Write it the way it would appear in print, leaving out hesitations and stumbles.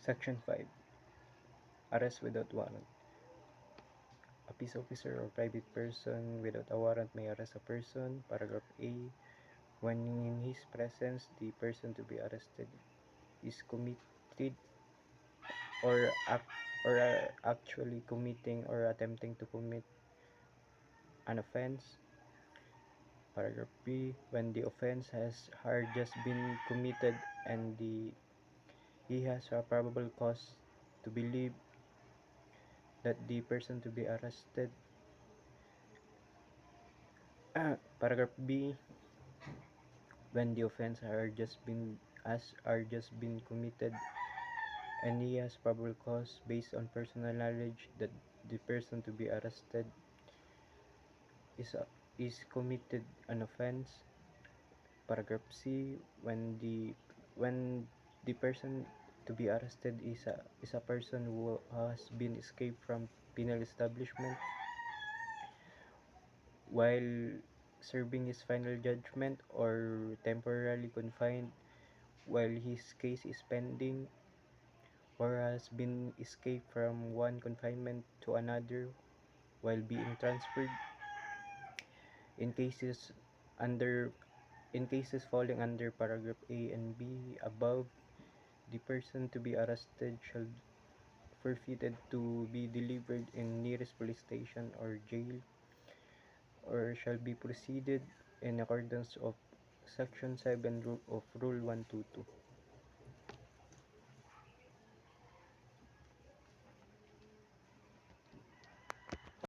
Section 5. Arrest without warrant. A peace officer or private person without a warrant may arrest a person. Paragraph A. When in his presence, the person to be arrested is committed or actually committing or attempting to commit an offense. Paragraph B. When the offense has just been committed and he has a probable cause to believe that the person to be arrested. Paragraph B. When the offense are just been committed and he has probable cause based on personal knowledge that the person to be arrested is committed an offense. Paragraph C. When the person to be arrested is a person who has been escaped from penal establishment while serving his final judgment or temporarily confined while his case is pending, or has been escaped from one confinement to another while being transferred. In cases under in cases falling under paragraph A and B above, the person to be arrested shall be forfeited to be delivered in nearest police station or jail, or shall be proceeded in accordance of Section 7 of Rule 122.